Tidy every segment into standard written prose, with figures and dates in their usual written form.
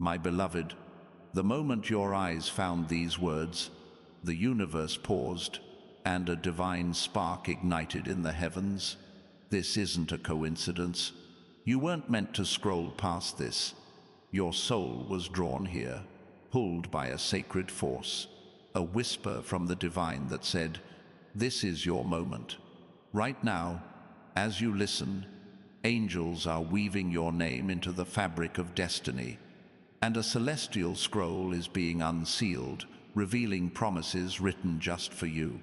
My beloved, the moment your eyes found these words, the universe paused, and a divine spark ignited in the heavens. This isn't a coincidence. You weren't meant to scroll past this. Your soul was drawn here, pulled by a sacred force, a whisper from the divine that said, "This is your moment." Right now, as you listen, angels are weaving your name into the fabric of destiny, and a celestial scroll is being unsealed, revealing promises written just for you.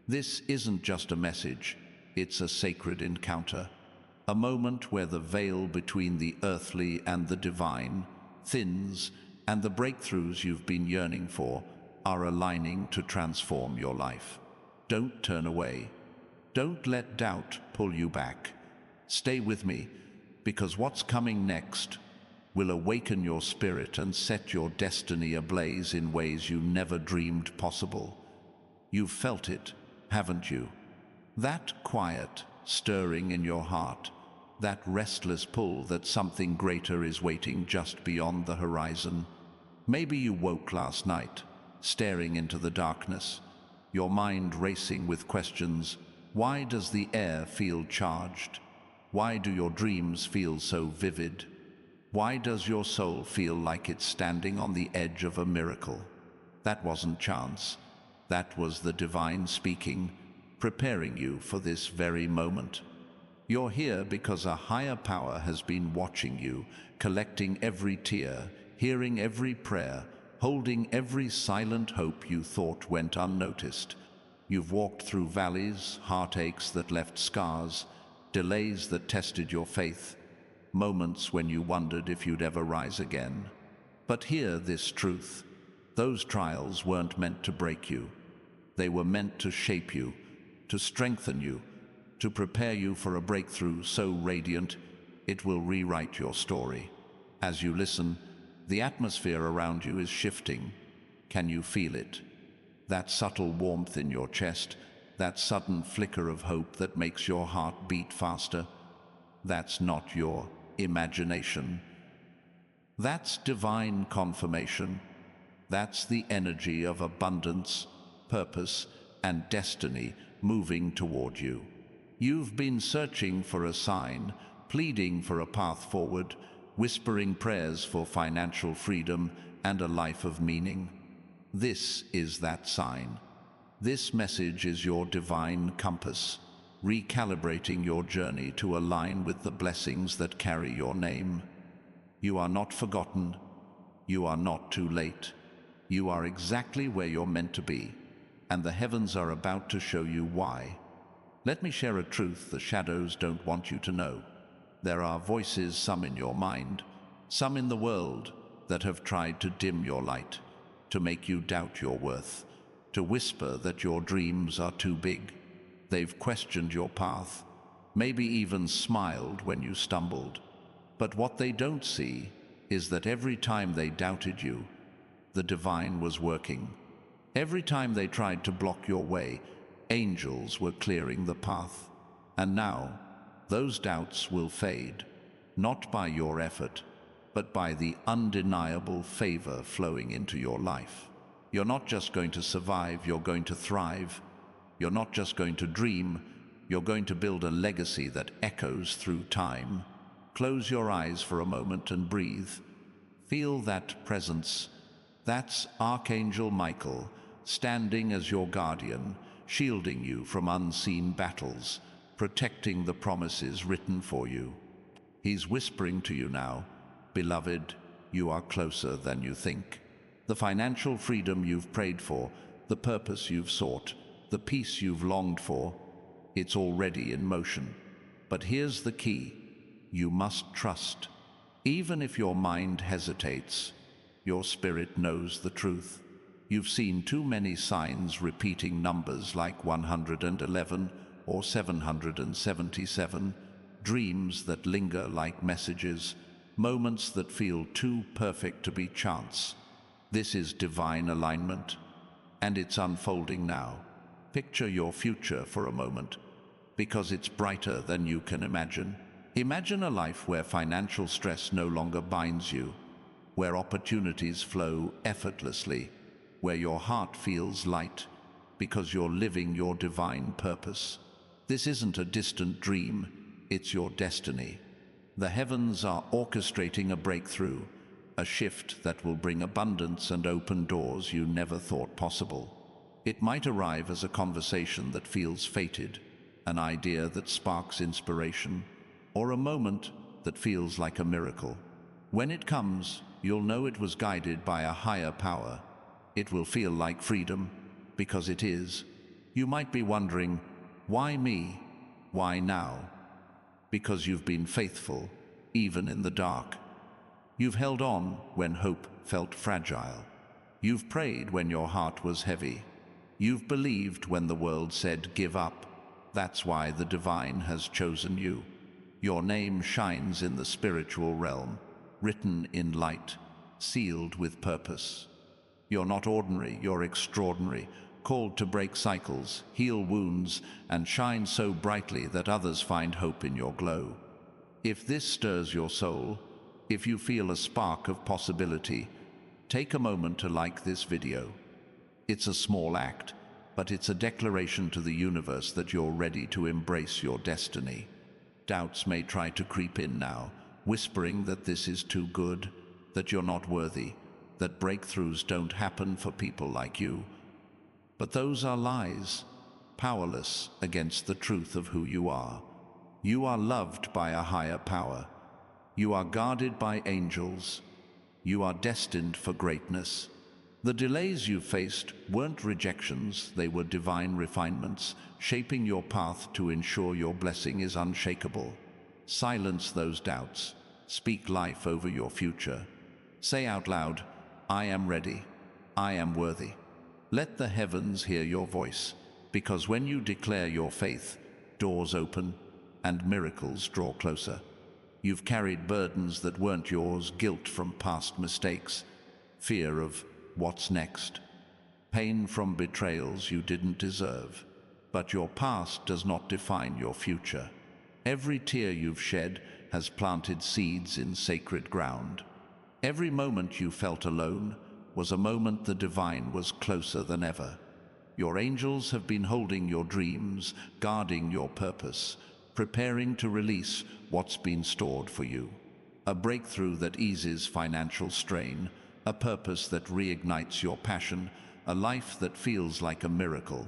This isn't just a message, it's a sacred encounter, a moment where the veil between the earthly and the divine thins, and the breakthroughs you've been yearning for are aligning to transform your life. Don't turn away. Don't let doubt pull you back. Stay with me, because what's coming next will awaken your spirit and set your destiny ablaze in ways you never dreamed possible. You've felt it, haven't you? That quiet stirring in your heart, that restless pull that something greater is waiting just beyond the horizon. Maybe you woke last night, staring into the darkness, your mind racing with questions. Why does the air feel charged? Why do your dreams feel so vivid? Why does your soul feel like it's standing on the edge of a miracle? That wasn't chance. That was the divine speaking, preparing you for this very moment. You're here because a higher power has been watching you, collecting every tear, hearing every prayer, holding every silent hope you thought went unnoticed. You've walked through valleys, heartaches that left scars, delays that tested your faith, moments when you wondered if you'd ever rise again. But hear this truth: those trials weren't meant to break you. They were meant to shape you, to strengthen you, to prepare you for a breakthrough so radiant it will rewrite your story. As you listen, the atmosphere around you is shifting. Can you feel it? That subtle warmth in your chest, that sudden flicker of hope that makes your heart beat faster. That's not your imagination. That's divine confirmation. That's the energy of abundance, purpose, and destiny moving toward you. You've been searching for a sign, pleading for a path forward, whispering prayers for financial freedom and a life of meaning. This is that sign. This message is your divine compass, recalibrating your journey to align with the blessings that carry your name. You are not forgotten. You are not too late. You are exactly where you're meant to be, and the heavens are about to show you why. Let me share a truth the shadows don't want you to know. There are voices, some in your mind, some in the world, that have tried to dim your light, to make you doubt your worth, to whisper that your dreams are too big. They've questioned your path, maybe even smiled when you stumbled. But what they don't see is that every time they doubted you, the divine was working. Every time they tried to block your way, angels were clearing the path. And now, those doubts will fade, not by your effort, but by the undeniable favor flowing into your life. You're not just going to survive, you're going to thrive. You're not just going to dream, you're going to build a legacy that echoes through time. Close your eyes for a moment and breathe. Feel that presence. That's Archangel Michael, standing as your guardian, shielding you from unseen battles, protecting the promises written for you. He's whispering to you now, "Beloved, you are closer than you think." The financial freedom you've prayed for, the purpose you've sought, the peace you've longed for, it's already in motion. But here's the key: you must trust. Even if your mind hesitates, your spirit knows the truth. You've seen too many signs repeating numbers like 111 or 777, dreams that linger like messages, moments that feel too perfect to be chance. This is divine alignment, and it's unfolding now. Picture your future for a moment, because it's brighter than you can imagine. Imagine a life where financial stress no longer binds you, where opportunities flow effortlessly, where your heart feels light because you're living your divine purpose. This isn't a distant dream, it's your destiny. The heavens are orchestrating a breakthrough, a shift that will bring abundance and open doors you never thought possible. It might arrive as a conversation that feels fated, an idea that sparks inspiration, or a moment that feels like a miracle. When it comes, you'll know it was guided by a higher power. It will feel like freedom, because it is. You might be wondering, why me? Why now? Because you've been faithful, even in the dark. You've held on when hope felt fragile. You've prayed when your heart was heavy. You've believed when the world said, give up. That's why the divine has chosen you. Your name shines in the spiritual realm, written in light, sealed with purpose. You're not ordinary, you're extraordinary, called to break cycles, heal wounds, and shine so brightly that others find hope in your glow. If this stirs your soul, if you feel a spark of possibility, take a moment to like this video. It's a small act, but it's a declaration to the universe that you're ready to embrace your destiny. Doubts may try to creep in now, whispering that this is too good, that you're not worthy, that breakthroughs don't happen for people like you. But those are lies, powerless against the truth of who you are. You are loved by a higher power. You are guarded by angels. You are destined for greatness. The delays you faced weren't rejections, they were divine refinements, shaping your path to ensure your blessing is unshakable. Silence those doubts. Speak life over your future. Say out loud, I am ready. I am worthy. Let the heavens hear your voice, because when you declare your faith, doors open and miracles draw closer. You've carried burdens that weren't yours, guilt from past mistakes, fear of what's next, pain from betrayals you didn't deserve. But your past does not define your future. Every tear you've shed has planted seeds in sacred ground. Every moment you felt alone was a moment the divine was closer than ever. Your angels have been holding your dreams, guarding your purpose, preparing to release what's been stored for you. A breakthrough that eases financial strain, a purpose that reignites your passion, a life that feels like a miracle.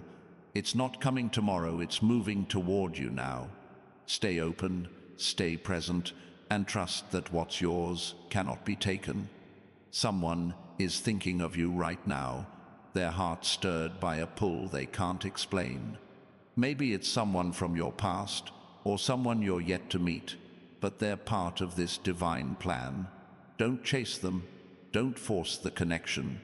It's not coming tomorrow, it's moving toward you now. Stay open, stay present, and trust that what's yours cannot be taken. Someone is thinking of you right now, their heart stirred by a pull they can't explain. Maybe it's someone from your past, or someone you're yet to meet, but they're part of this divine plan. Don't chase them, don't force the connection.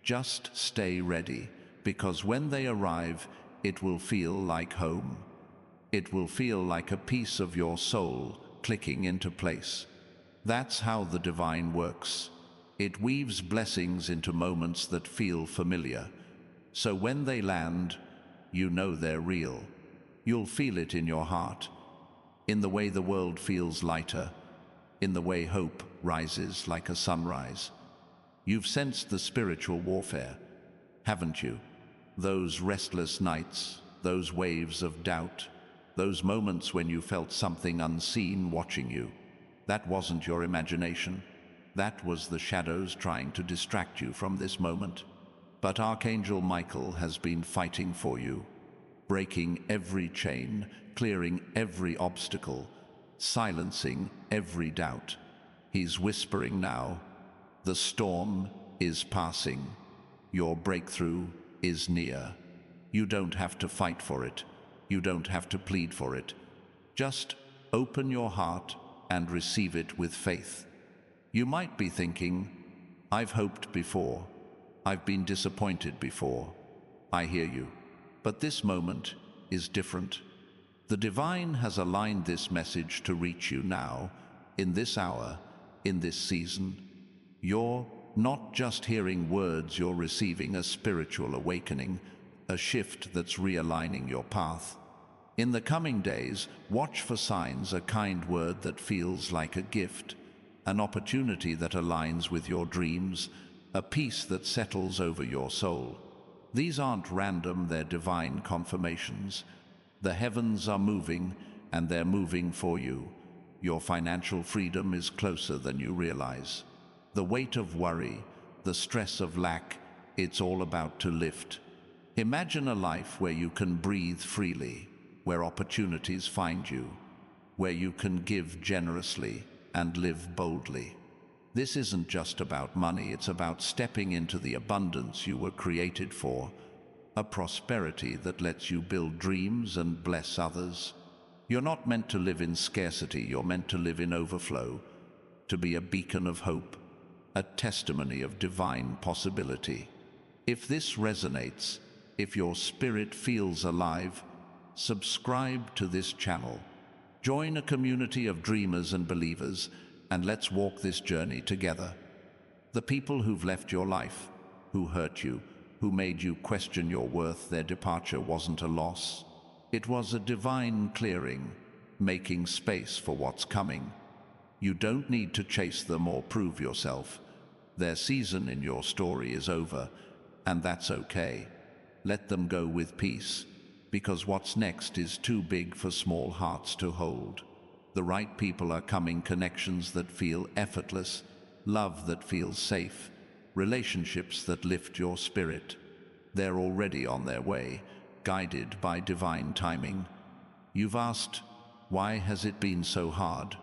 Just stay ready, because when they arrive, it will feel like home. It will feel like a piece of your soul clicking into place. That's how the divine works. It weaves blessings into moments that feel familiar. So when they land, you know they're real. You'll feel it in your heart, in the way the world feels lighter, in the way hope rises like a sunrise. You've sensed the spiritual warfare, haven't you? Those restless nights, those waves of doubt, those moments when you felt something unseen watching you. That wasn't your imagination. That was the shadows trying to distract you from this moment. But Archangel Michael has been fighting for you, breaking every chain, clearing every obstacle, silencing every doubt. He's whispering now, the storm is passing. Your breakthrough is near. You don't have to fight for it. You don't have to plead for it. Just open your heart and receive it with faith. You might be thinking, I've hoped before. I've been disappointed before. I hear you. But this moment is different. The divine has aligned this message to reach you now, in this hour, in this season. You're not just hearing words, you're receiving a spiritual awakening, a shift that's realigning your path. In the coming days, watch for signs, a kind word that feels like a gift, an opportunity that aligns with your dreams, a peace that settles over your soul. These aren't random, they're divine confirmations. The heavens are moving, and they're moving for you. Your financial freedom is closer than you realize. The weight of worry, the stress of lack, it's all about to lift. Imagine a life where you can breathe freely, where opportunities find you, where you can give generously and live boldly. This isn't just about money, it's about stepping into the abundance you were created for, a prosperity that lets you build dreams and bless others. You're not meant to live in scarcity, you're meant to live in overflow, to be a beacon of hope, a testimony of divine possibility. If this resonates, if your spirit feels alive, subscribe to this channel. Join a community of dreamers and believers, and let's walk this journey together. The people who've left your life, who hurt you, who made you question your worth, their departure wasn't a loss. It was a divine clearing, making space for what's coming. You don't need to chase them or prove yourself. Their season in your story is over, and that's okay. Let them go with peace, because what's next is too big for small hearts to hold. The right people are coming, connections that feel effortless, love that feels safe, relationships that lift your spirit. They're already on their way, guided by divine timing. You've asked, why has it been so hard?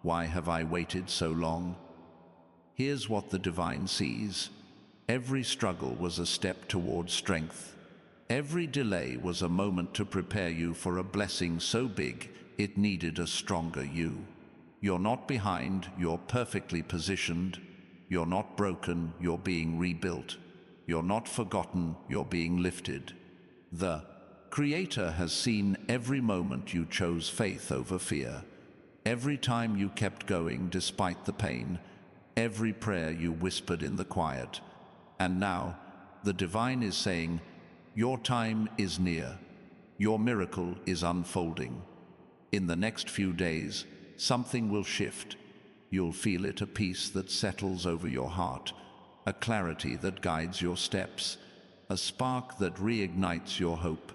Why have I waited so long? Here's what the divine sees. Every struggle was a step toward strength. Every delay was a moment to prepare you for a blessing so big it needed a stronger you. You're not behind, you're perfectly positioned. You're not broken, you're being rebuilt. You're not forgotten, you're being lifted. The Creator has seen every moment you chose faith over fear, every time you kept going despite the pain, every prayer you whispered in the quiet. And now, the divine is saying, your time is near. Your miracle is unfolding. In the next few days, something will shift. You'll feel it, a peace that settles over your heart, a clarity that guides your steps, a spark that reignites your hope.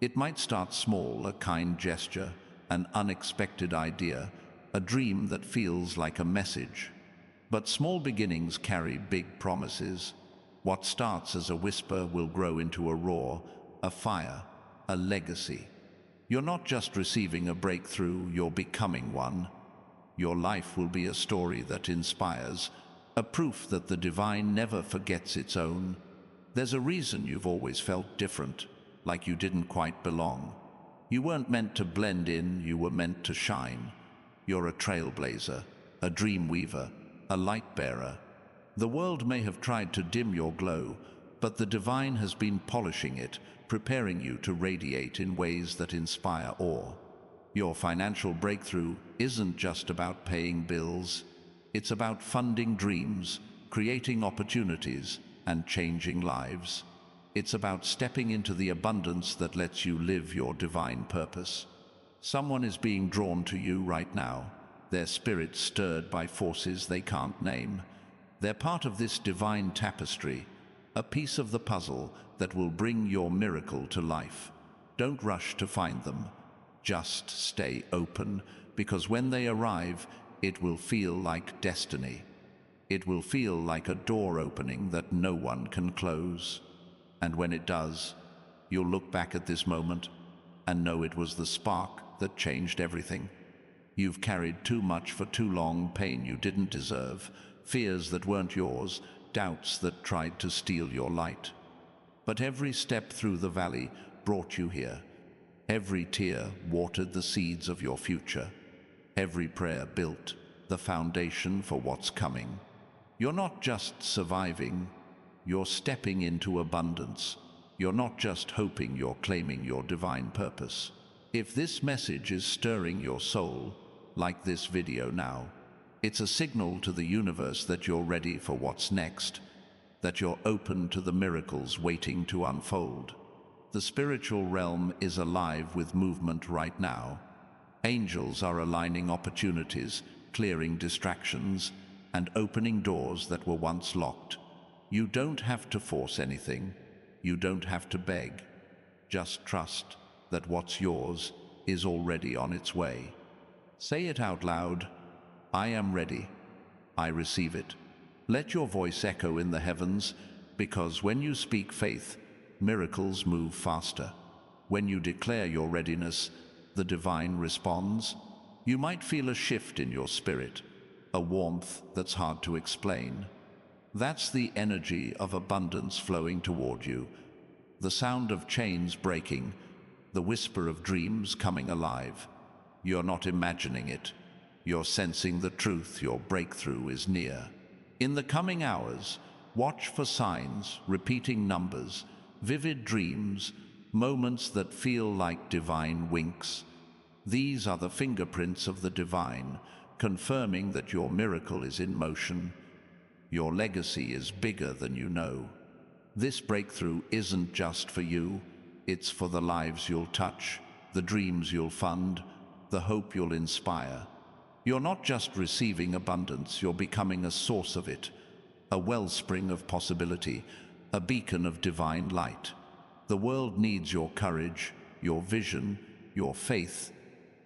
It might start small, a kind gesture, an unexpected idea, a dream that feels like a message. But small beginnings carry big promises. What starts as a whisper will grow into a roar, a fire, a legacy. You're not just receiving a breakthrough, you're becoming one. Your life will be a story that inspires, a proof that the divine never forgets its own. There's a reason you've always felt different, like you didn't quite belong. You weren't meant to blend in, you were meant to shine. You're a trailblazer, a dream weaver, a light bearer. The world may have tried to dim your glow, but the divine has been polishing it, preparing you to radiate in ways that inspire awe. Your financial breakthrough isn't just about paying bills. It's about funding dreams, creating opportunities, and changing lives. It's about stepping into the abundance that lets you live your divine purpose. Someone is being drawn to you right now, their spirit stirred by forces they can't name. They're part of this divine tapestry, a piece of the puzzle that will bring your miracle to life. Don't rush to find them. Just stay open, because when they arrive, it will feel like destiny. It will feel like a door opening that no one can close. And when it does, you'll look back at this moment and know it was the spark that changed everything. You've carried too much for too long, pain you didn't deserve, fears that weren't yours, doubts that tried to steal your light. But every step through the valley brought you here. Every tear watered the seeds of your future. Every prayer built the foundation for what's coming. You're not just surviving, you're stepping into abundance. You're not just hoping, you're claiming your divine purpose. If this message is stirring your soul, like this video now, it's a signal to the universe that you're ready for what's next, that you're open to the miracles waiting to unfold. The spiritual realm is alive with movement right now. Angels are aligning opportunities, clearing distractions, and opening doors that were once locked. You don't have to force anything. You don't have to beg. Just trust that what's yours is already on its way. Say it out loud. I am ready. I receive it. Let your voice echo in the heavens, because when you speak faith, miracles move faster. When you declare your readiness, the divine responds. You might feel a shift in your spirit, a warmth that's hard to explain. That's the energy of abundance flowing toward you, the sound of chains breaking, the whisper of dreams coming alive. You're not imagining it. You're sensing the truth. Your breakthrough is near. In the coming hours, watch for signs, repeating numbers, vivid dreams, moments that feel like divine winks. These are the fingerprints of the divine, confirming that your miracle is in motion. Your legacy is bigger than you know. This breakthrough isn't just for you. It's for the lives you'll touch, the dreams you'll fund, the hope you'll inspire. You're not just receiving abundance, you're becoming a source of it, a wellspring of possibility, a beacon of divine light. The world needs your courage, your vision, your faith,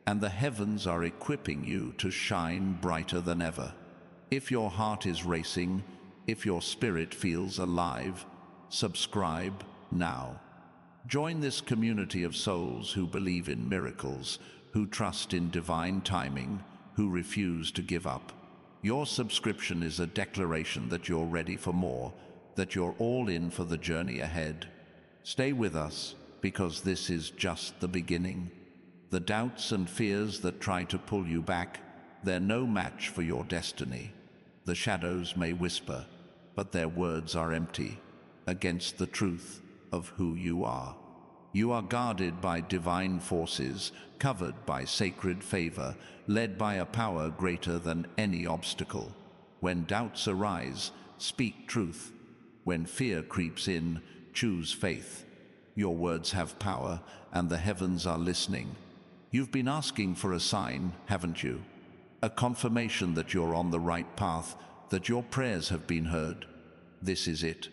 and the heavens are equipping you to shine brighter than ever. If your heart is racing, if your spirit feels alive, subscribe now. Join this community of souls who believe in miracles, who trust in divine timing, who refuse to give up. Your subscription is a declaration that you're ready for more, that you're all in for the journey ahead. Stay with us, because this is just the beginning. The doubts and fears that try to pull you back, they're no match for your destiny. The shadows may whisper, but their words are empty against the truth of who you are. You are guarded by divine forces, covered by sacred favor, led by a power greater than any obstacle. When doubts arise, speak truth. When fear creeps in, choose faith. Your words have power, and the heavens are listening. You've been asking for a sign, haven't you? A confirmation that you're on the right path, that your prayers have been heard. This is it.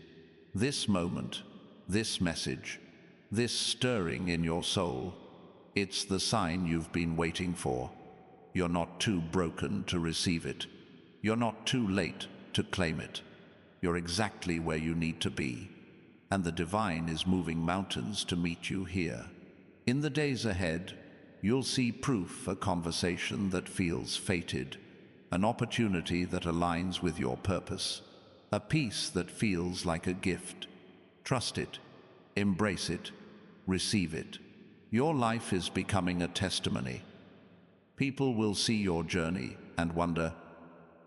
This moment, this message, this stirring in your soul, it's the sign you've been waiting for. You're not too broken to receive it. You're not too late to claim it. You're exactly where you need to be, and the divine is moving mountains to meet you here. In the days ahead, you'll see proof, a conversation that feels fated, an opportunity that aligns with your purpose, a peace that feels like a gift. Trust it, embrace it, receive it. Your life is becoming a testimony. People will see your journey and wonder,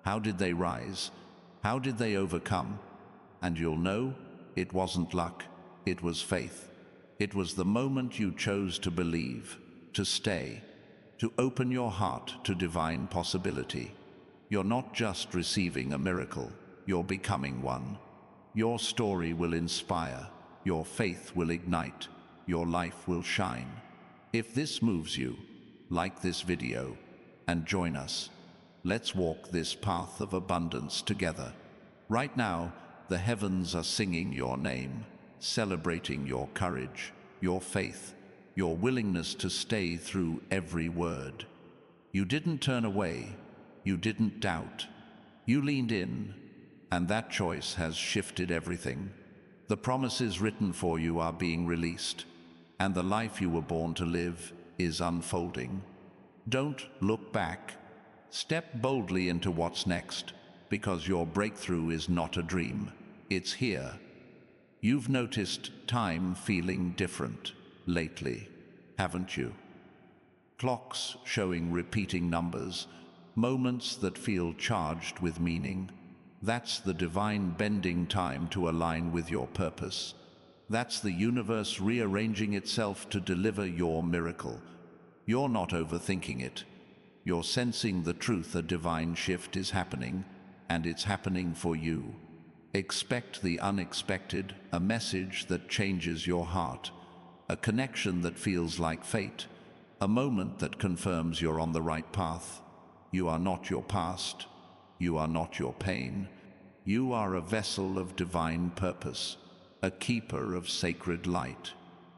how did they rise? How did they overcome? And you'll know it wasn't luck, it was faith. It was the moment you chose to believe, to stay, to open your heart to divine possibility. You're not just receiving a miracle, you're becoming one. Your story will inspire, your faith will ignite, your life will shine. If this moves you, like this video and join us. Let's walk this path of abundance together. Right now, the heavens are singing your name, celebrating your courage, your faith, your willingness to stay through every word. You didn't turn away, you didn't doubt. You leaned in, and that choice has shifted everything. The promises written for you are being released, and the life you were born to live is unfolding. Don't look back. Step boldly into what's next, because your breakthrough is not a dream. It's here. You've noticed time feeling different lately, haven't you? Clocks showing repeating numbers, moments that feel charged with meaning. That's the divine bending time to align with your purpose. That's the universe rearranging itself to deliver your miracle. You're not overthinking it. You're sensing the truth. A divine shift is happening, and it's happening for you. Expect the unexpected, a message that changes your heart, a connection that feels like fate, a moment that confirms you're on the right path. You are not your past. You are not your pain. You are a vessel of divine purpose, a keeper of sacred light.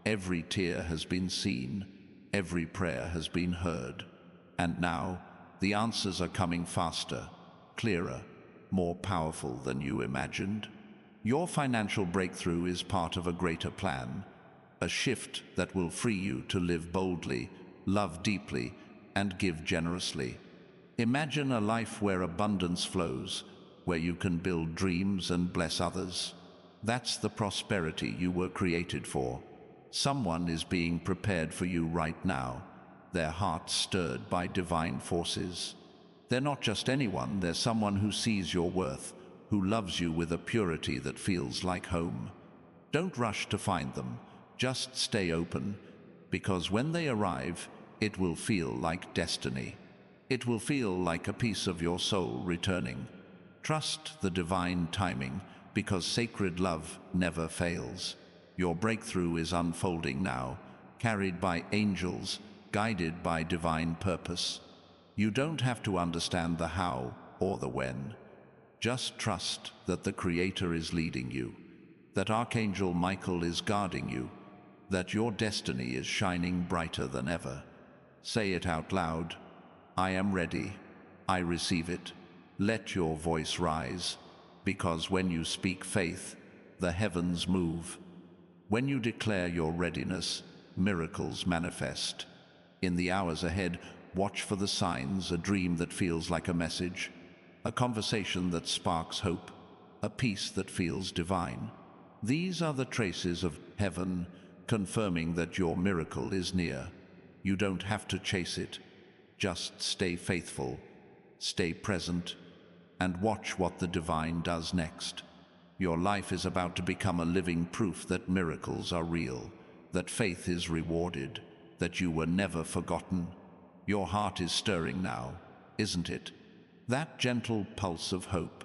Every tear has been seen, every prayer has been heard, and now the answers are coming faster, clearer, more powerful than you imagined. Your financial breakthrough is part of a greater plan, a shift that will free you to live boldly, love deeply, and give generously. Imagine a life where abundance flows, where you can build dreams and bless others. That's the prosperity you were created for. Someone is being prepared for you right now, their hearts stirred by divine forces. They're not just anyone, they're someone who sees your worth, who loves you with a purity that feels like home. Don't rush to find them, just stay open, because when they arrive, it will feel like destiny. It will feel like a piece of your soul returning. Trust the divine timing, because sacred love never fails. Your breakthrough is unfolding now, carried by angels, guided by divine purpose. You don't have to understand the how or the when. Just trust that the Creator is leading you, that Archangel Michael is guarding you, that your destiny is shining brighter than ever. Say it out loud. I am ready. I receive it. Let your voice rise, because when you speak faith, the heavens move. When you declare your readiness, miracles manifest. In the hours ahead, watch for the signs, a dream that feels like a message, a conversation that sparks hope, a peace that feels divine. These are the traces of heaven, confirming that your miracle is near. You don't have to chase it. Just stay faithful, stay present, and watch what the divine does next. Your life is about to become a living proof that miracles are real, that faith is rewarded, that you were never forgotten. Your heart is stirring now, isn't it? That gentle pulse of hope,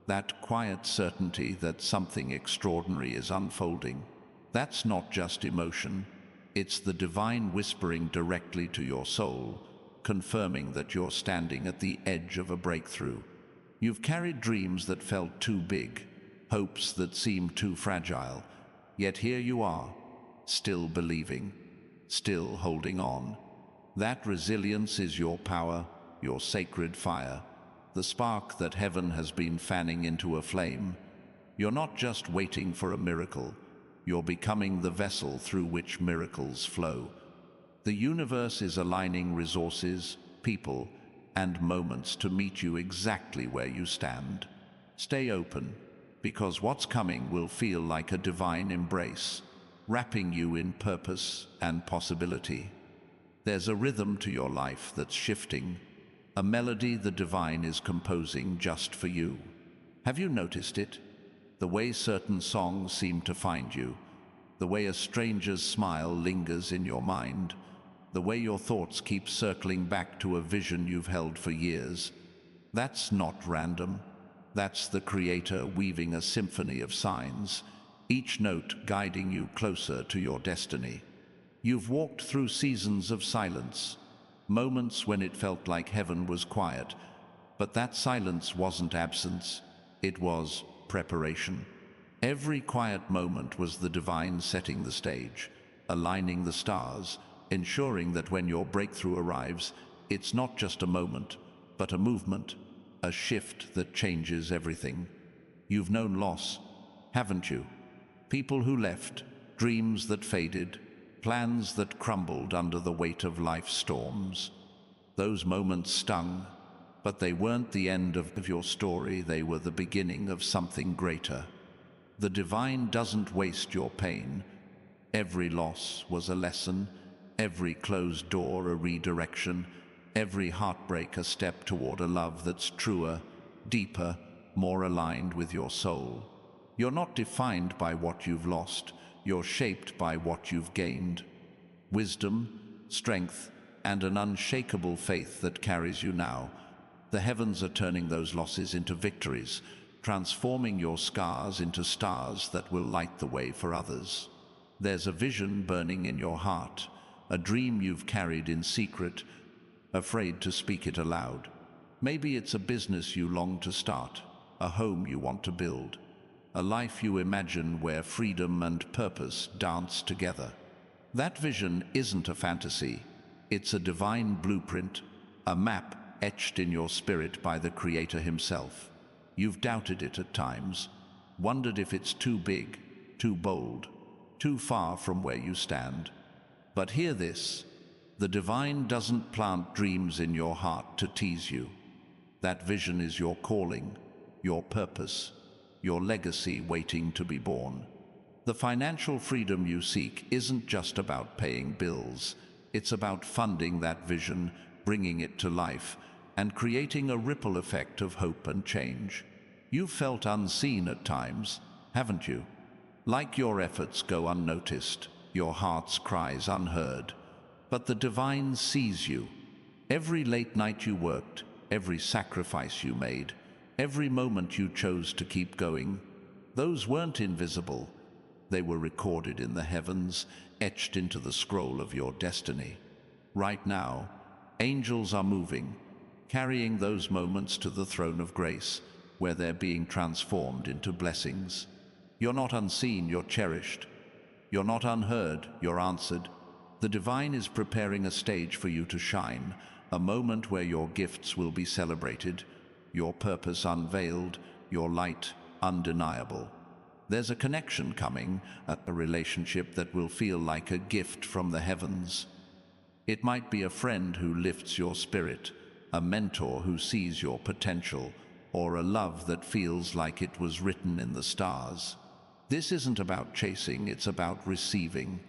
that quiet certainty that something extraordinary is unfolding. That's not just emotion, it's the divine whispering directly to your soul, confirming that you're standing at the edge of a breakthrough. You've carried dreams that felt too big, hopes that seemed too fragile, yet here you are, still believing, still holding on. That resilience is your power, your sacred fire, the spark that heaven has been fanning into a flame. You're not just waiting for a miracle, you're becoming the vessel through which miracles flow. The universe is aligning resources, people, and moments to meet you exactly where you stand. Stay open, because what's coming will feel like a divine embrace, wrapping you in purpose and possibility. There's a rhythm to your life that's shifting, a melody the divine is composing just for you. Have you noticed it? The way certain songs seem to find you, the way a stranger's smile lingers in your mind, the way your thoughts keep circling back to a vision you've held for years. That's not random. That's the Creator weaving a symphony of signs, each note guiding you closer to your destiny. You've walked through seasons of silence, moments when it felt like heaven was quiet, but that silence wasn't absence, it was preparation. Every quiet moment was the divine setting the stage, aligning the stars, ensuring that when your breakthrough arrives, it's not just a moment, but a movement, a shift that changes everything. You've known loss, haven't you? People who left, dreams that faded, plans that crumbled under the weight of life's storms. Those moments stung, but they weren't the end of your story, they were the beginning of something greater. The divine doesn't waste your pain. Every loss was a lesson, every closed door a redirection, every heartbreak a step toward a love that's truer, deeper, more aligned with your soul. You're not defined by what you've lost, you're shaped by what you've gained. Wisdom, strength, and an unshakable faith that carries you now. The heavens are turning those losses into victories, transforming your scars into stars that will light the way for others. There's a vision burning in your heart, a dream you've carried in secret, afraid to speak it aloud. Maybe it's a business you long to start, a home you want to build, a life you imagine where freedom and purpose dance together. That vision isn't a fantasy, it's a divine blueprint, a map etched in your spirit by the Creator himself. You've doubted it at times, wondered if it's too big, too bold, too far from where you stand. But hear this, the divine doesn't plant dreams in your heart to tease you. That vision is your calling, your purpose, your legacy waiting to be born. The financial freedom you seek isn't just about paying bills, it's about funding that vision, bringing it to life, and creating a ripple effect of hope and change. You've felt unseen at times, haven't you? Like your efforts go unnoticed, your heart's cries unheard. But the divine sees you. Every late night you worked, every sacrifice you made, every moment you chose to keep going, those weren't invisible. They were recorded in the heavens, etched into the scroll of your destiny. Right now, angels are moving, carrying those moments to the throne of grace, where they're being transformed into blessings. You're not unseen, you're cherished. You're not unheard, you're answered. The divine is preparing a stage for you to shine, a moment where your gifts will be celebrated, your purpose unveiled, your light undeniable. There's a connection coming, a relationship that will feel like a gift from the heavens. It might be a friend who lifts your spirit, a mentor who sees your potential, or a love that feels like it was written in the stars. This isn't about chasing, it's about receiving.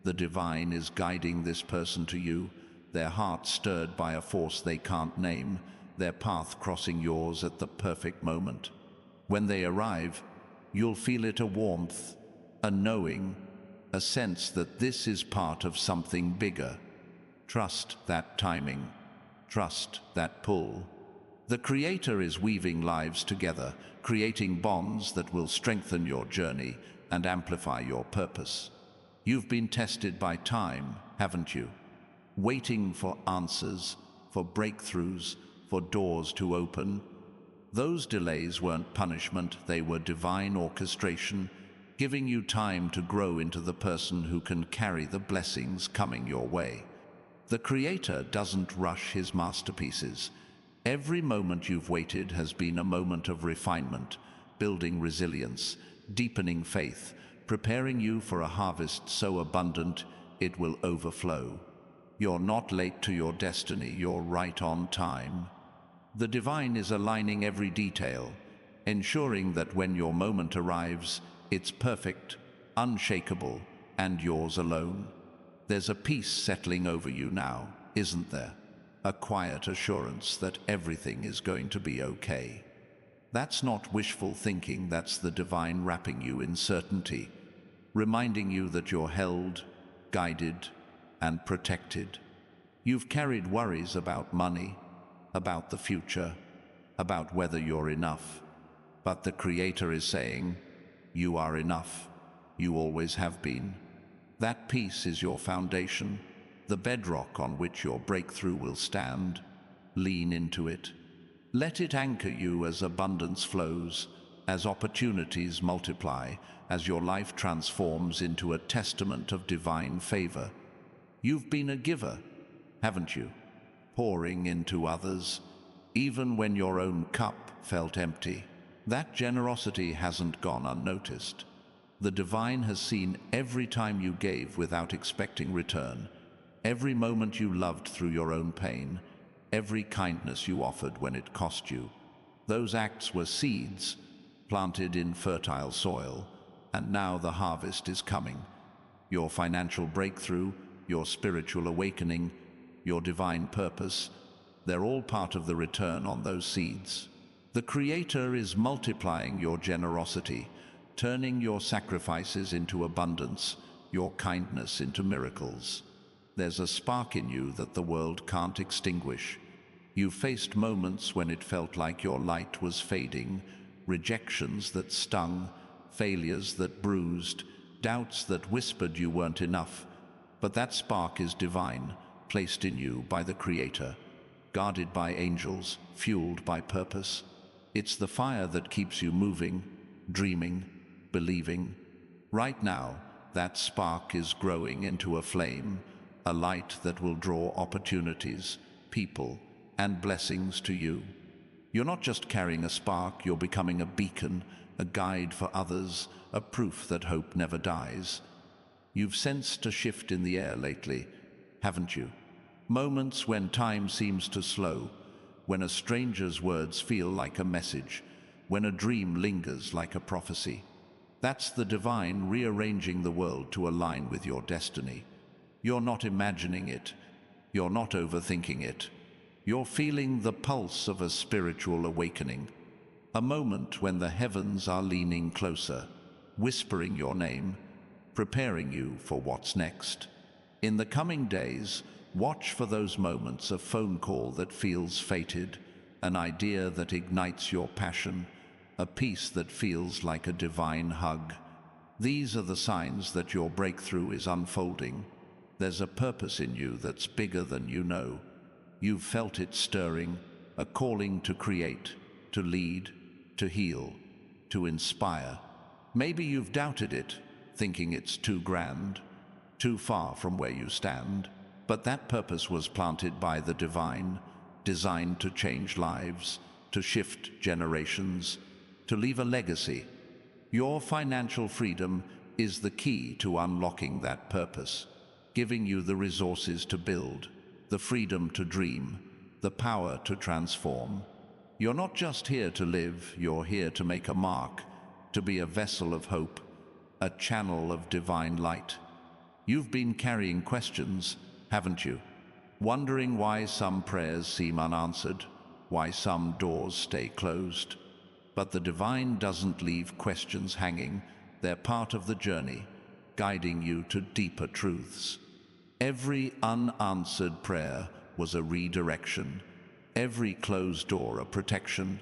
The divine is guiding this person to you, their heart stirred by a force they can't name, their path crossing yours at the perfect moment. When they arrive, you'll feel it, a warmth, a knowing, a sense that this is part of something bigger. Trust that timing. Trust that pull. The Creator is weaving lives together, creating bonds that will strengthen your journey and amplify your purpose. You've been tested by time, haven't you? Waiting for answers, for breakthroughs, for doors to open. Those delays weren't punishment, they were divine orchestration, giving you time to grow into the person who can carry the blessings coming your way. The Creator doesn't rush his masterpieces. Every moment you've waited has been a moment of refinement, building resilience, deepening faith, preparing you for a harvest so abundant it will overflow. You're not late to your destiny, you're right on time. The divine is aligning every detail, ensuring that when your moment arrives, it's perfect, unshakable, and yours alone. There's a peace settling over you now, isn't there? A quiet assurance that everything is going to be okay. That's not wishful thinking, that's the divine wrapping you in certainty, reminding you that you're held, guided, and protected. You've carried worries about money, about the future, about whether you're enough. But the Creator is saying, you are enough. You always have been. That peace is your foundation, the bedrock on which your breakthrough will stand. Lean into it. Let it anchor you as abundance flows, as opportunities multiply, as your life transforms into a testament of divine favor. You've been a giver, haven't you? Pouring into others, even when your own cup felt empty. That generosity hasn't gone unnoticed. The divine has seen every time you gave without expecting return, every moment you loved through your own pain, every kindness you offered when it cost you. Those acts were seeds planted in fertile soil, and now the harvest is coming. Your financial breakthrough, your spiritual awakening, your divine purpose, they're all part of the return on those seeds. The Creator is multiplying your generosity, turning your sacrifices into abundance, your kindness into miracles. There's a spark in you that the world can't extinguish. You faced moments when it felt like your light was fading, rejections that stung, failures that bruised, doubts that whispered you weren't enough. But that spark is divine, placed in you by the Creator. guarded by angels, fueled by purpose. It's the fire that keeps you moving, dreaming, believing. Right now, that spark is growing into a flame, a light that will draw opportunities, people, and blessings to you. You're not just carrying a spark, you're becoming a beacon, a guide for others, a proof that hope never dies. You've sensed a shift in the air lately, haven't you? Moments when time seems to slow, when a stranger's words feel like a message, when a dream lingers like a prophecy. That's the divine rearranging the world to align with your destiny. You're not imagining it. You're not overthinking it. You're feeling the pulse of a spiritual awakening, a moment when the heavens are leaning closer, whispering your name, preparing you for what's next. In the coming days, watch for those moments, a phone call that feels fated, an idea that ignites your passion, a peace that feels like a divine hug. These are the signs that your breakthrough is unfolding. There's a purpose in you that's bigger than you know. You've felt it stirring, a calling to create, to lead, to heal, to inspire. Maybe you've doubted it, thinking it's too grand, too far from where you stand. But that purpose was planted by the divine, designed to change lives, to shift generations, to leave a legacy. Your financial freedom is the key to unlocking that purpose, giving you the resources to build, the freedom to dream, the power to transform. You're not just here to live, you're here to make a mark, to be a vessel of hope, a channel of divine light. You've been carrying questions, haven't you? Wondering why some prayers seem unanswered, why some doors stay closed. But the divine doesn't leave questions hanging. They're part of the journey, guiding you to deeper truths. Every unanswered prayer was a redirection, every closed door a protection,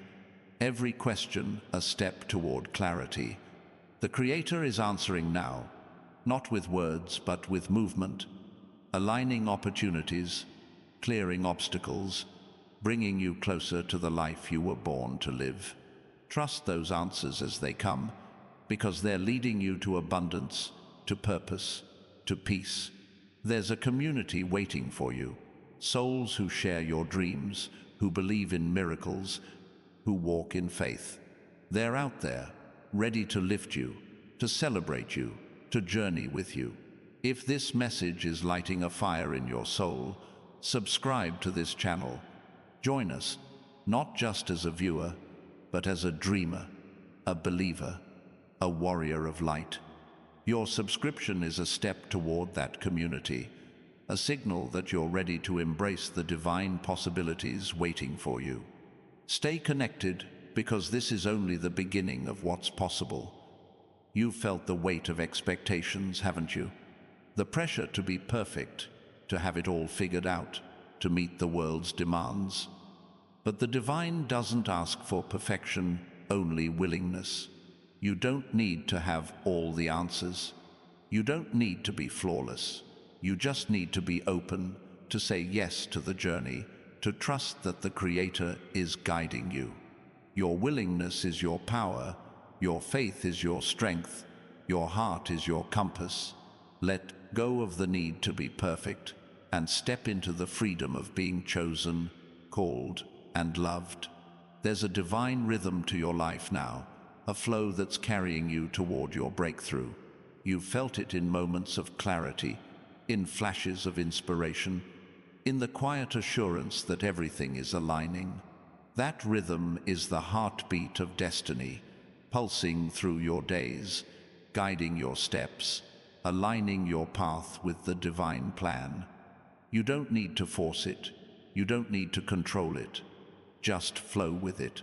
every question a step toward clarity. The Creator is answering now, not with words but with movement, aligning opportunities, clearing obstacles, bringing you closer to the life you were born to live. Trust those answers as they come, because they're leading you to abundance, to purpose, to peace. There's a community waiting for you, souls who share your dreams, who believe in miracles, who walk in faith. They're out there, ready to lift you, to celebrate you, to journey with you. If this message is lighting a fire in your soul, subscribe to this channel. Join us, not just as a viewer, but as a dreamer, a believer, a warrior of light. Your subscription is a step toward that community, a signal that you're ready to embrace the divine possibilities waiting for you. Stay connected, because this is only the beginning of what's possible. You've felt the weight of expectations, haven't you? The pressure to be perfect, to have it all figured out, to meet the world's demands. But the divine doesn't ask for perfection, only willingness. You don't need to have all the answers. You don't need to be flawless. You just need to be open, to say yes to the journey, to trust that the Creator is guiding you. Your willingness is your power, your faith is your strength, your heart is your compass. Let go of the need to be perfect and step into the freedom of being chosen, called, and loved. There's a divine rhythm to your life now, a flow that's carrying you toward your breakthrough. You've felt it in moments of clarity, in flashes of inspiration, in the quiet assurance that everything is aligning. That rhythm is the heartbeat of destiny, pulsing through your days, guiding your steps, aligning your path with the divine plan. You don't need to force it. You don't need to control it. Just flow with it,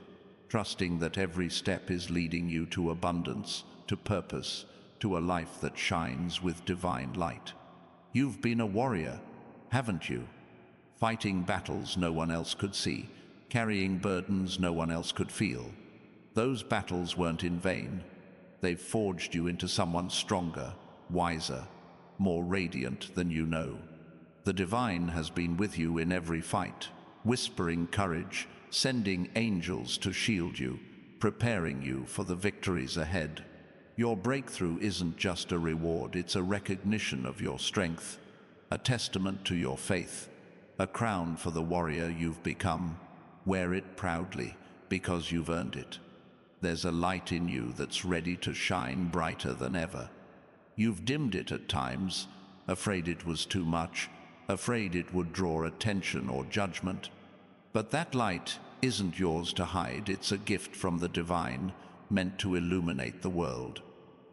trusting that every step is leading you to abundance, to purpose, to a life that shines with divine light. You've been a warrior, haven't you? Fighting battles no one else could see, carrying burdens no one else could feel. Those battles weren't in vain. They've forged you into someone stronger, wiser, more radiant than you know. The divine has been with you in every fight, whispering courage, sending angels to shield you, preparing you for the victories ahead. Your breakthrough isn't just a reward, it's a recognition of your strength, a testament to your faith, a crown for the warrior you've become. Wear it proudly, because you've earned it. There's a light in you that's ready to shine brighter than ever. You've dimmed it at times, afraid it was too much, afraid it would draw attention or judgment. But that light isn't yours to hide, it's a gift from the divine, meant to illuminate the world.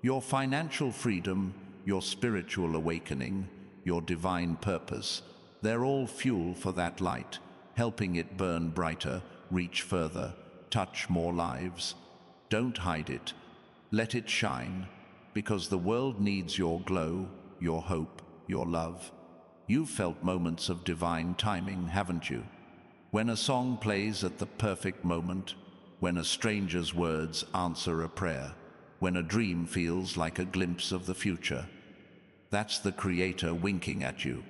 Your financial freedom, your spiritual awakening, your divine purpose, they're all fuel for that light, helping it burn brighter, reach further, touch more lives. Don't hide it. Let it shine, because the world needs your glow, your hope, your love. You've felt moments of divine timing, haven't you? When a song plays at the perfect moment, when a stranger's words answer a prayer, when a dream feels like a glimpse of the future. That's the Creator winking at you,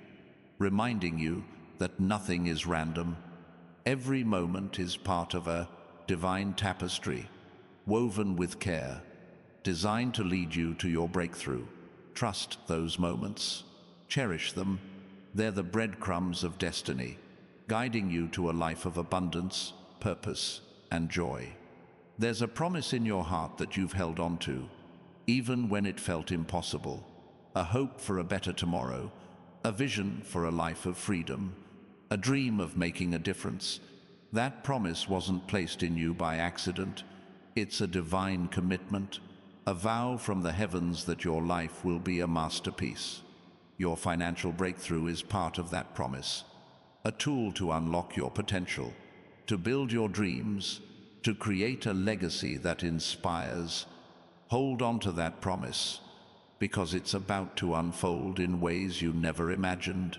reminding you that nothing is random. Every moment is part of a divine tapestry, woven with care, designed to lead you to your breakthrough. Trust those moments. Cherish them. They're the breadcrumbs of destiny, guiding you to a life of abundance, purpose, and joy. There's a promise in your heart that you've held on to, even when it felt impossible. A hope for a better tomorrow, a vision for a life of freedom, a dream of making a difference. That promise wasn't placed in you by accident. It's a divine commitment, a vow from the heavens that your life will be a masterpiece. Your financial breakthrough is part of that promise, a tool to unlock your potential, to build your dreams, to create a legacy that inspires. Hold on to that promise, because it's about to unfold in ways you never imagined.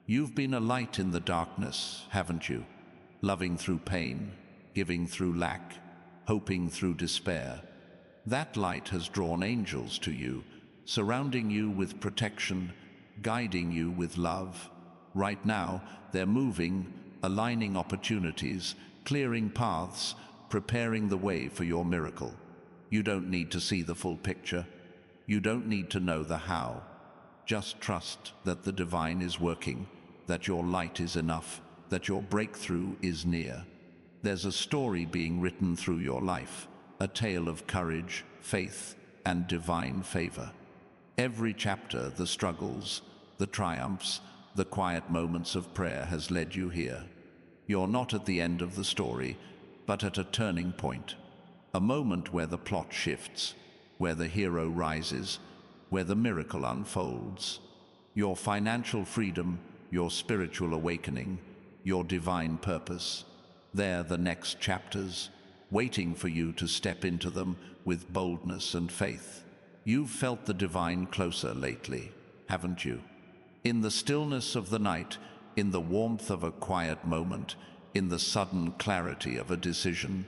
You've been a light in the darkness, haven't you? Loving through pain, giving through lack, hoping through despair. That light has drawn angels to you, surrounding you with protection, guiding you with love. Right now, they're moving, aligning opportunities, clearing paths, preparing the way for your miracle. You don't need to see the full picture. You don't need to know the how. Just trust that the divine is working, that your light is enough, that your breakthrough is near. There's a story being written through your life, a tale of courage, faith, and divine favor. Every chapter, the struggles, the triumphs, the quiet moments of prayer has led you here. You're not at the end of the story, but at a turning point. A moment where the plot shifts, where the hero rises, where the miracle unfolds. Your financial freedom, your spiritual awakening, your divine purpose, they're the next chapters, waiting for you to step into them with boldness and faith. You've felt the divine closer lately, haven't you? In the stillness of the night, in the warmth of a quiet moment, in the sudden clarity of a decision.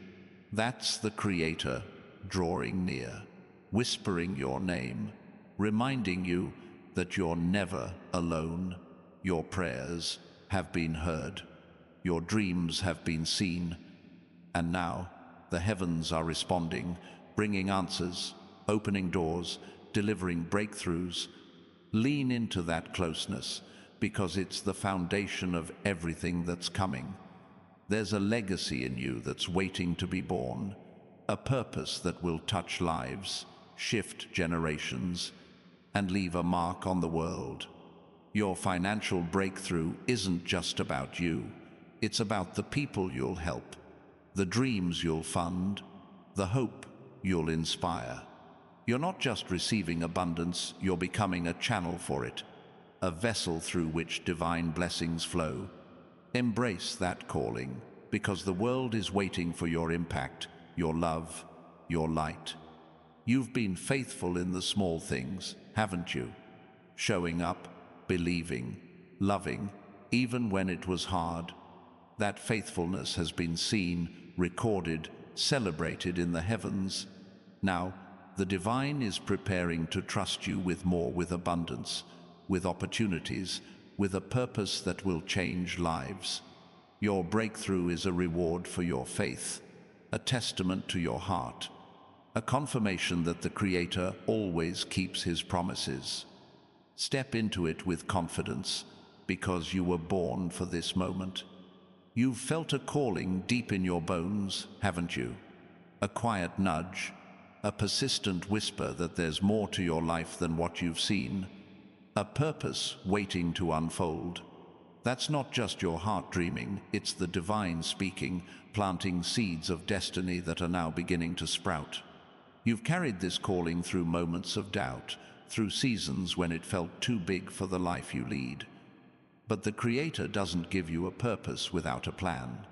That's the Creator drawing near, whispering your name, reminding you that you're never alone. Your prayers have been heard, your dreams have been seen, and now the heavens are responding, bringing answers, opening doors, delivering breakthroughs. Lean into that closeness, because it's the foundation of everything that's coming. There's a legacy in you that's waiting to be born, a purpose that will touch lives, shift generations, and leave a mark on the world. Your financial breakthrough isn't just about you. It's about the people you'll help, the dreams you'll fund, the hope you'll inspire. You're not just receiving abundance, you're becoming a channel for it, a vessel through which divine blessings flow. Embrace that calling, because the world is waiting for your impact, your love, your light. You've been faithful in the small things, haven't you? Showing up, believing, loving, even when it was hard. That faithfulness has been seen, recorded, celebrated in the heavens. Now, the divine is preparing to trust you with more, with abundance, with opportunities, with a purpose that will change lives. Your breakthrough is a reward for your faith, a testament to your heart, a confirmation that the Creator always keeps his promises. Step into it with confidence, because you were born for this moment. You've felt a calling deep in your bones, haven't you? A quiet nudge, a persistent whisper that there's more to your life than what you've seen, a purpose waiting to unfold. That's not just your heart dreaming, it's the divine speaking, planting seeds of destiny that are now beginning to sprout. You've carried this calling through moments of doubt, through seasons when it felt too big for the life you lead. But the Creator doesn't give you a purpose without a plan.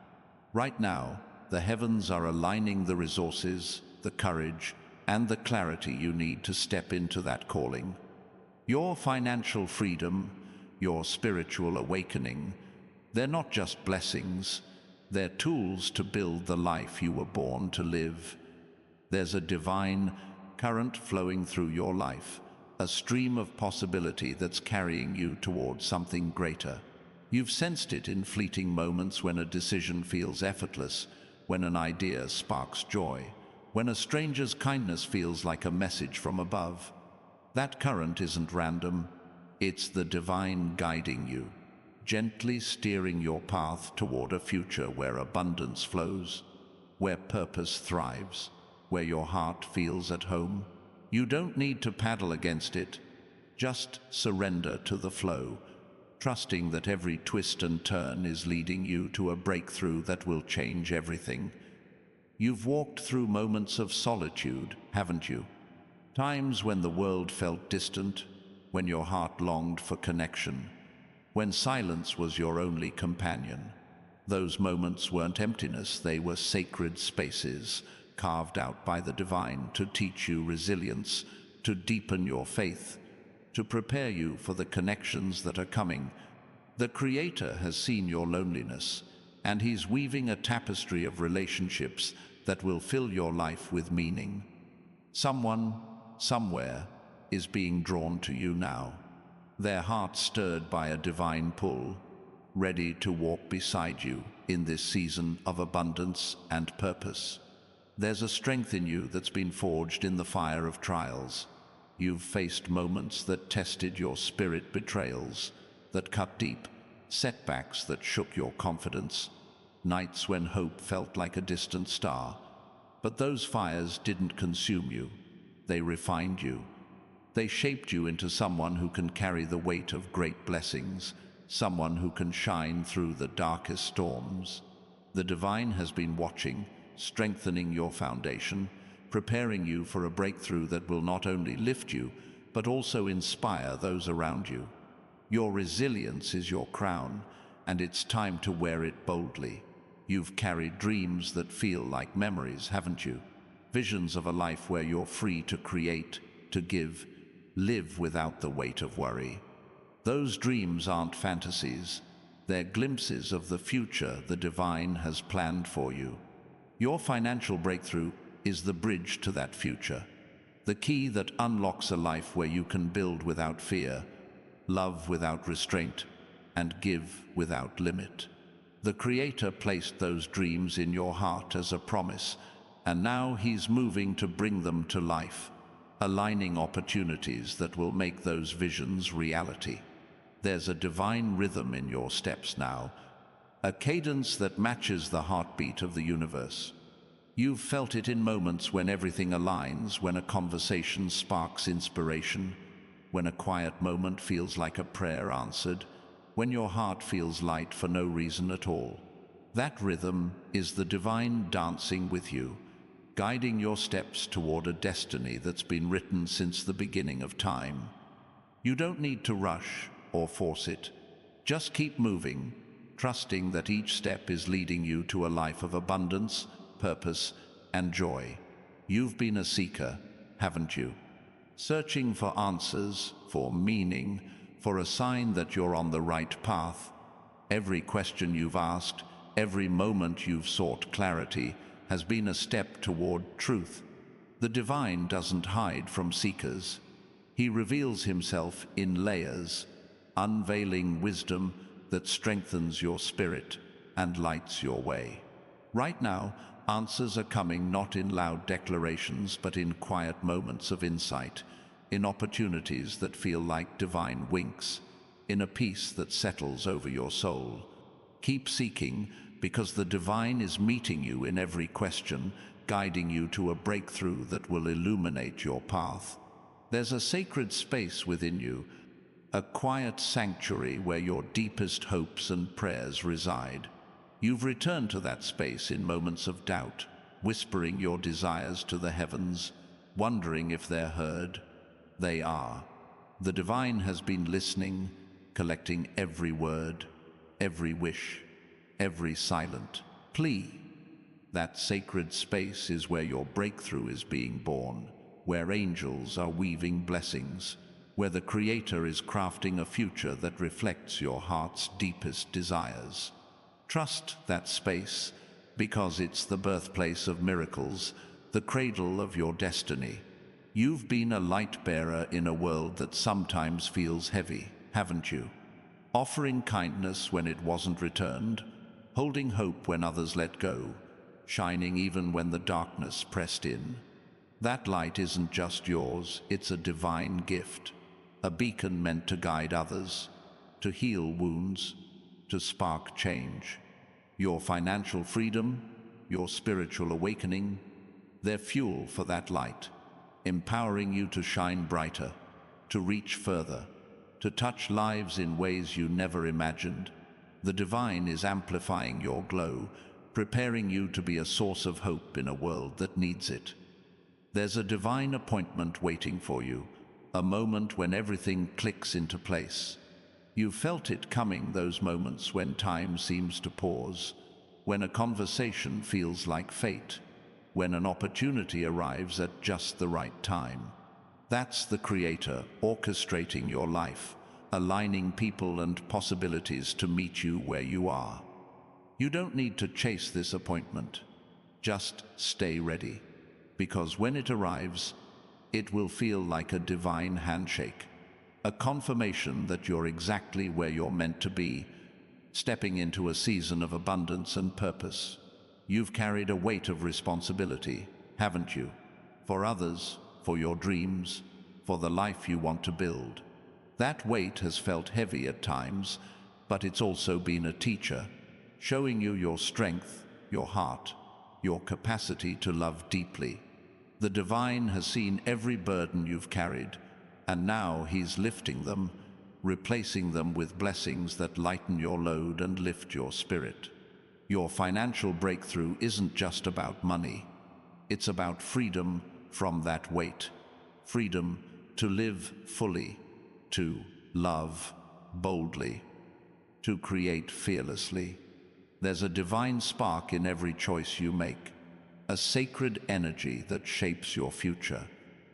Right now, the heavens are aligning the resources, the courage, and the clarity you need to step into that calling. Your financial freedom, your spiritual awakening, they're not just blessings, they're tools to build the life you were born to live. There's a divine current flowing through your life, a stream of possibility that's carrying you towards something greater. You've sensed it in fleeting moments when a decision feels effortless, when an idea sparks joy, when a stranger's kindness feels like a message from above. That current isn't random, it's the divine guiding you, gently steering your path toward a future where abundance flows, where purpose thrives, where your heart feels at home. You don't need to paddle against it, just surrender to the flow, trusting that every twist and turn is leading you to a breakthrough that will change everything. You've walked through moments of solitude, haven't you? Times when the world felt distant, when your heart longed for connection, when silence was your only companion. Those moments weren't emptiness, they were sacred spaces, carved out by the divine to teach you resilience, to deepen your faith, to prepare you for the connections that are coming. The Creator has seen your loneliness, and He's weaving a tapestry of relationships that will fill your life with meaning. Someone, somewhere, is being drawn to you now, their heart stirred by a divine pull, ready to walk beside you in this season of abundance and purpose. There's a strength in you that's been forged in the fire of trials. You've faced moments that tested your spirit, betrayals that cut deep, setbacks that shook your confidence, nights when hope felt like a distant star. But those fires didn't consume you. They refined you. They shaped you into someone who can carry the weight of great blessings, someone who can shine through the darkest storms. The divine has been watching, strengthening your foundation, preparing you for a breakthrough that will not only lift you, but also inspire those around you. Your resilience is your crown, and it's time to wear it boldly. You've carried dreams that feel like memories, haven't you? Visions of a life where you're free to create, to give, live without the weight of worry. Those dreams aren't fantasies, they're glimpses of the future the divine has planned for you. Your financial breakthrough is the bridge to that future, the key that unlocks a life where you can build without fear, love without restraint, and give without limit. The Creator placed those dreams in your heart as a promise, and now He's moving to bring them to life, aligning opportunities that will make those visions reality. There's a divine rhythm in your steps now, a cadence that matches the heartbeat of the universe. You've felt it in moments when everything aligns, when a conversation sparks inspiration, when a quiet moment feels like a prayer answered, when your heart feels light for no reason at all. That rhythm is the divine dancing with you, guiding your steps toward a destiny that's been written since the beginning of time. You don't need to rush or force it. Just keep moving, trusting that each step is leading you to a life of abundance, purpose, and joy. You've been a seeker, haven't you? Searching for answers, for meaning, for a sign that you're on the right path. Every question you've asked, every moment you've sought clarity, has been a step toward truth. The divine doesn't hide from seekers. He reveals himself in layers, unveiling wisdom that strengthens your spirit. and lights your way. Right now, answers are coming not in loud declarations, but in quiet moments of insight, in opportunities that feel like divine winks, in a peace that settles over your soul. Keep seeking, because the divine is meeting you in every question, guiding you to a breakthrough that will illuminate your path. There's a sacred space within you, a quiet sanctuary where your deepest hopes and prayers reside. You've returned to that space in moments of doubt, whispering your desires to the heavens, wondering if they're heard. They are. The divine has been listening, collecting every word, every wish, every silent plea. That sacred space is where your breakthrough is being born, where angels are weaving blessings, where the Creator is crafting a future that reflects your heart's deepest desires. Trust that space, because it's the birthplace of miracles, the cradle of your destiny. You've been a light bearer in a world that sometimes feels heavy, haven't you? Offering kindness when it wasn't returned, holding hope when others let go, shining even when the darkness pressed in. That light isn't just yours, it's a divine gift, a beacon meant to guide others, to heal wounds, to spark change. Your financial freedom, your spiritual awakening, they're fuel for that light, empowering you to shine brighter, to reach further, to touch lives in ways you never imagined. The divine is amplifying your glow, preparing you to be a source of hope in a world that needs it. There's a divine appointment waiting for you, a moment when everything clicks into place. You've felt it coming, those moments when time seems to pause, when a conversation feels like fate, when an opportunity arrives at just the right time. That's the Creator orchestrating your life, aligning people and possibilities to meet you where you are. You don't need to chase this appointment. Just stay ready, because when it arrives, it will feel like a divine handshake, a confirmation that you're exactly where you're meant to be, stepping into a season of abundance and purpose. You've carried a weight of responsibility, haven't you? For others, for your dreams, for the life you want to build. That weight has felt heavy at times, but it's also been a teacher, showing you your strength, your heart, your capacity to love deeply. The divine has seen every burden you've carried, and now He's lifting them, replacing them with blessings that lighten your load and lift your spirit. Your financial breakthrough isn't just about money. It's about freedom from that weight, freedom to live fully, to love boldly, to create fearlessly. There's a divine spark in every choice you make, a sacred energy that shapes your future.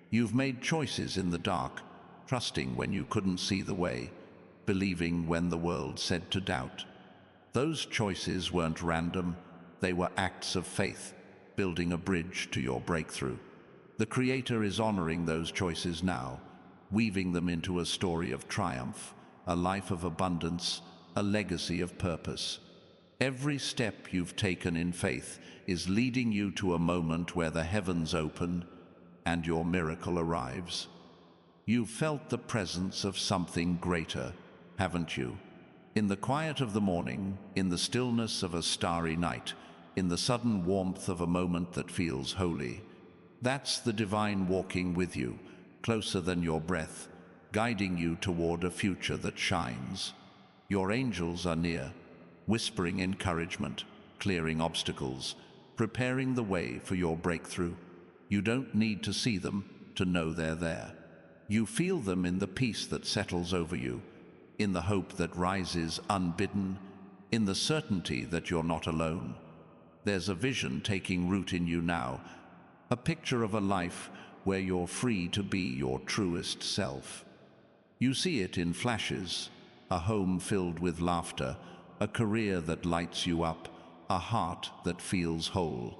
You've made choices in the dark, trusting when you couldn't see the way, believing when the world said to doubt. Those choices weren't random, they were acts of faith, building a bridge to your breakthrough. The Creator is honoring those choices now, weaving them into a story of triumph, a life of abundance, a legacy of purpose. Every step you've taken in faith is leading you to a moment where the heavens open and your miracle arrives. You've felt the presence of something greater, haven't you? In the quiet of the morning, in the stillness of a starry night, in the sudden warmth of a moment that feels holy. That's the divine walking with you, closer than your breath, guiding you toward a future that shines. Your angels are near, whispering encouragement, clearing obstacles, preparing the way for your breakthrough. You don't need to see them to know they're there. You feel them in the peace that settles over you, in the hope that rises unbidden, in the certainty that you're not alone. There's a vision taking root in you now, a picture of a life where you're free to be your truest self. You see it in flashes, a home filled with laughter, a career that lights you up, a heart that feels whole.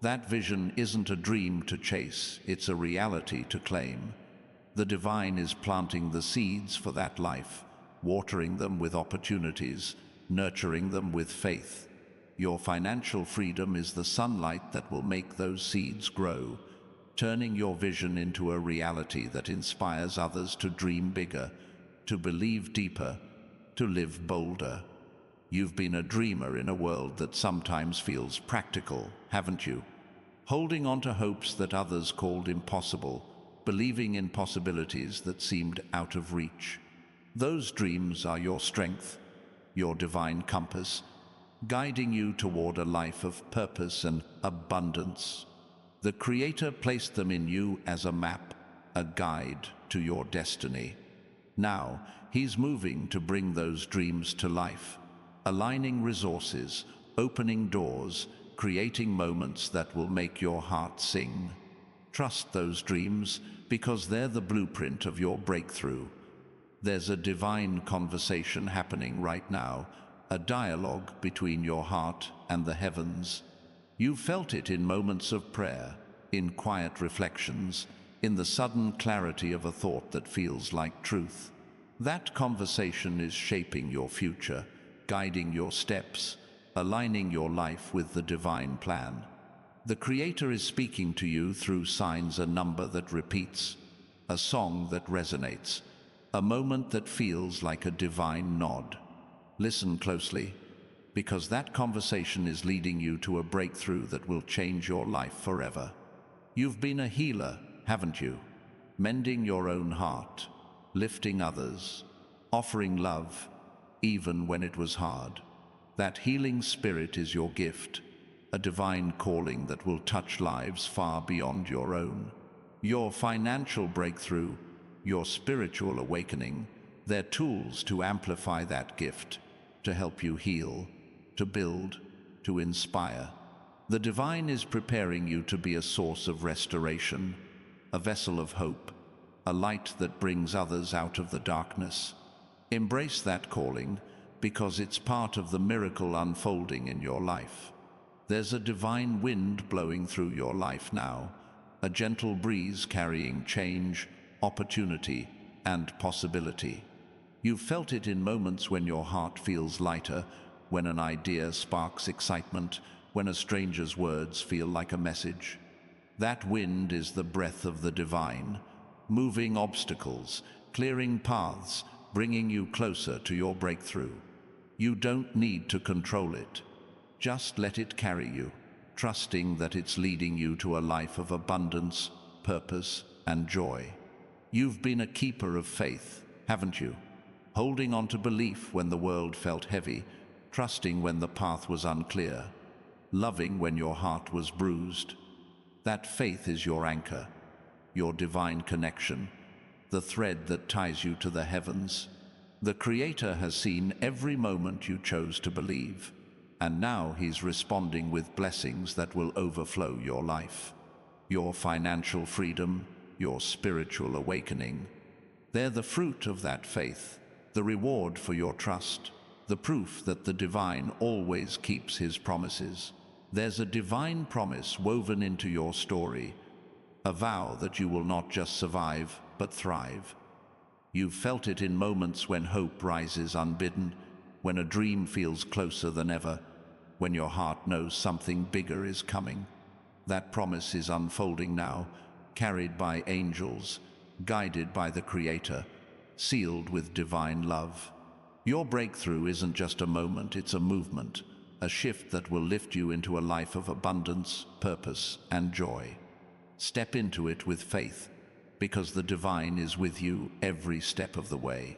That vision isn't a dream to chase, it's a reality to claim. The divine is planting the seeds for that life, watering them with opportunities, nurturing them with faith. Your financial freedom is the sunlight that will make those seeds grow, turning your vision into a reality that inspires others to dream bigger, to believe deeper, to live bolder. You've been a dreamer in a world that sometimes feels practical, haven't you? Holding on to hopes that others called impossible, believing in possibilities that seemed out of reach. Those dreams are your strength, your divine compass, guiding you toward a life of purpose and abundance. The Creator placed them in you as a map, a guide to your destiny. Now, He's moving to bring those dreams to life, aligning resources, opening doors, creating moments that will make your heart sing. Trust those dreams because they're the blueprint of your breakthrough. There's a divine conversation happening right now, a dialogue between your heart and the heavens. You've felt it in moments of prayer, in quiet reflections, in the sudden clarity of a thought that feels like truth. That conversation is shaping your future, guiding your steps, aligning your life with the divine plan. The Creator is speaking to you through signs, a number that repeats, a song that resonates, a moment that feels like a divine nod. Listen closely, because that conversation is leading you to a breakthrough that will change your life forever. You've been a healer, haven't you? Mending your own heart, lifting others, offering love, even when it was hard. That healing spirit is your gift, a divine calling that will touch lives far beyond your own. Your financial breakthrough, your spiritual awakening, they're tools to amplify that gift, to help you heal, to build, to inspire. The divine is preparing you to be a source of restoration, a vessel of hope, a light that brings others out of the darkness. Embrace that calling because it's part of the miracle unfolding in your life. There's a divine wind blowing through your life now, a gentle breeze carrying change, opportunity, and possibility. You've felt it in moments when your heart feels lighter, when an idea sparks excitement, when a stranger's words feel like a message. That wind is the breath of the divine, moving obstacles, clearing paths, bringing you closer to your breakthrough. You don't need to control it. Just let it carry you, trusting that it's leading you to a life of abundance, purpose, and joy. You've been a keeper of faith, haven't you? Holding on to belief when the world felt heavy, trusting when the path was unclear, loving when your heart was bruised. That faith is your anchor, your divine connection, the thread that ties you to the heavens. The Creator has seen every moment you chose to believe, and now He's responding with blessings that will overflow your life. Your financial freedom, your spiritual awakening, they're the fruit of that faith, the reward for your trust, the proof that the divine always keeps His promises. There's a divine promise woven into your story, a vow that you will not just survive, but thrive. You've felt it in moments when hope rises unbidden, when a dream feels closer than ever, when your heart knows something bigger is coming. That promise is unfolding now, carried by angels, guided by the Creator, sealed with divine love. Your breakthrough isn't just a moment, it's a movement, a shift that will lift you into a life of abundance, purpose, and joy. Step into it with faith, because the divine is with you every step of the way.